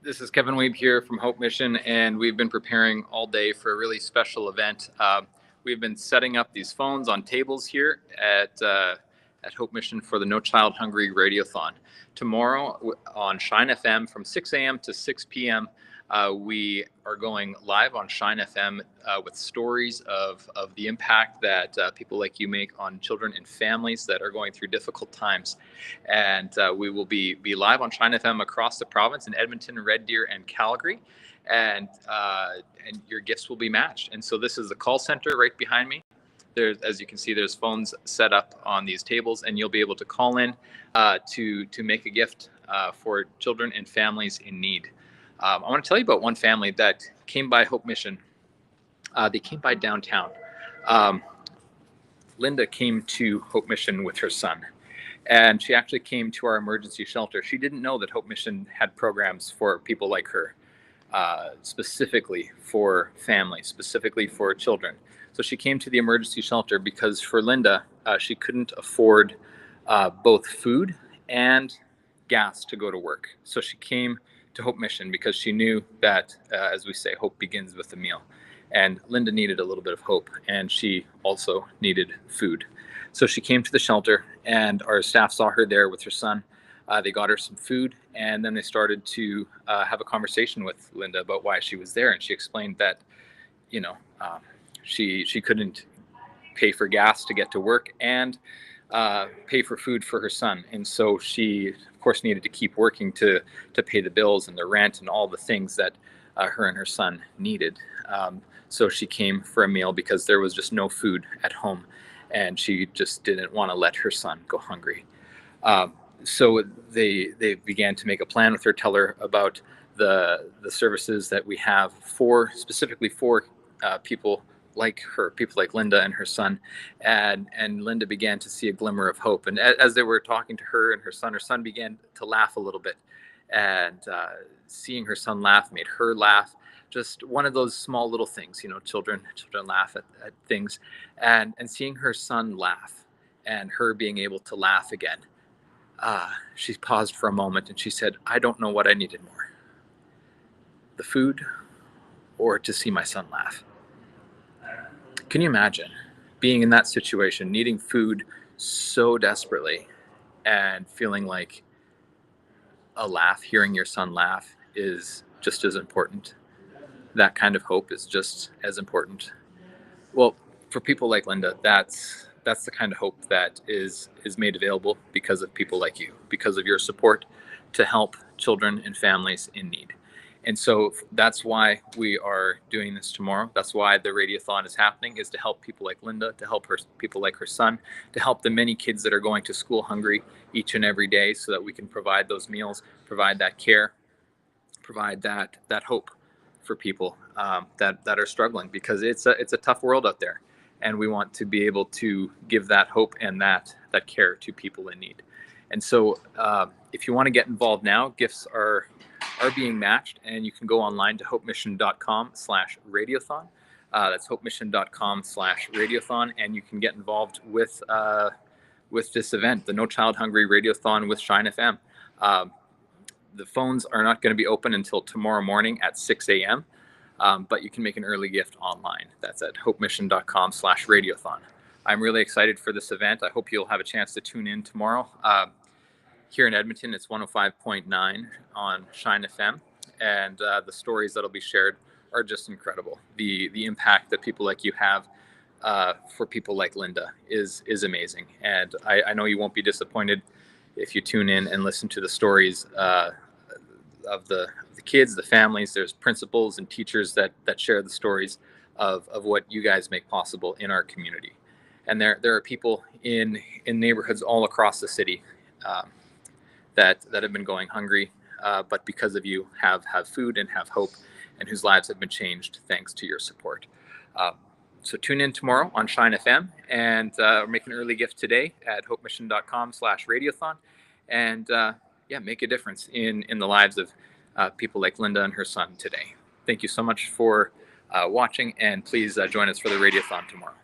This is Kevin Weeb here from Hope Mission, and we've been preparing all day for a really special event. We've been setting up these phones on tables here at Hope Mission for the No Child Hungry Radiothon. Tomorrow on Shine FM from 6 a.m. to 6 p.m., we are going live on Shine FM with stories of the impact that people like you make on children and families that are going through difficult times. And we will be live on Shine FM across the province in Edmonton, Red Deer, and Calgary. And your gifts will be matched. And so this is the call center right behind me. There's, as you can see, there's phones set up on these tables, and you'll be able to call in to make a gift for children and families in need. I want to tell you about one family that came by Hope Mission. They came by downtown. Linda came to Hope Mission with her son, and she actually came to our emergency shelter. She didn't know that Hope Mission had programs for people like her, specifically for families, specifically for children. So she came to the emergency shelter because for Linda, she couldn't afford both food and gas to go to work. So she came to Hope Mission because she knew that, as we say, hope begins with a meal. And Linda needed a little bit of hope, and she also needed food. So she came to the shelter, and our staff saw her there with her son. They got her some food, and then they started to have a conversation with Linda about why she was there. And she explained that, she couldn't pay for gas to get to work and pay for food for her son. And so she, of course, needed to keep working to pay the bills and the rent and all the things that her and her son needed. So she came for a meal because there was just no food at home, and she just didn't want to let her son go hungry. So they began to make a plan with her, tell her about the services that we have specifically for people like her, people like Linda and her son, and Linda began to see a glimmer of hope. And as they were talking to her and her son began to laugh a little bit, and seeing her son laugh made her laugh. Just one of those small little things, children laugh at things, and seeing her son laugh and her being able to laugh again. She paused for a moment and she said, "I don't know what I needed more, the food or to see my son laugh." Can you imagine being in that situation, needing food so desperately and feeling like a laugh, hearing your son laugh is just as important? That kind of hope is just as important. Well, for people like Linda, that's the kind of hope that is made available because of people like you, because of your support to help children and families in need. And so that's why we are doing this tomorrow. That's why the Radiothon is happening, is to help people like Linda, to help people like her son, to help the many kids that are going to school hungry each and every day, so that we can provide those meals, provide that care, provide that hope for people that are struggling, because it's a tough world out there, and we want to be able to give that hope and that care to people in need. And so if you want to get involved now, gifts are being matched, and you can go online to hopemission.com/radiothon. That's hopemission.com/radiothon, and you can get involved with this event, the No Child Hungry Radiothon with Shine FM. The phones are not going to be open until tomorrow morning at 6 a.m., but you can make an early gift online. That's at hopemission.com/radiothon. I'm really excited for this event. I hope you'll have a chance to tune in tomorrow. Here in Edmonton, it's 105.9 on Shine FM, and the stories that'll be shared are just incredible. The impact that people like you have for people like Linda is amazing, and I know you won't be disappointed if you tune in and listen to the stories of the kids, the families. There's principals and teachers that share the stories of what you guys make possible in our community. And there are people in neighborhoods all across the city that have been going hungry, but because of you have food and have hope, and whose lives have been changed thanks to your support. So tune in tomorrow on Shine FM, and make an early gift today at hopemission.com/radiothon, and make a difference in the lives of people like Linda and her son today. Thank you so much for watching, and please join us for the Radiothon tomorrow.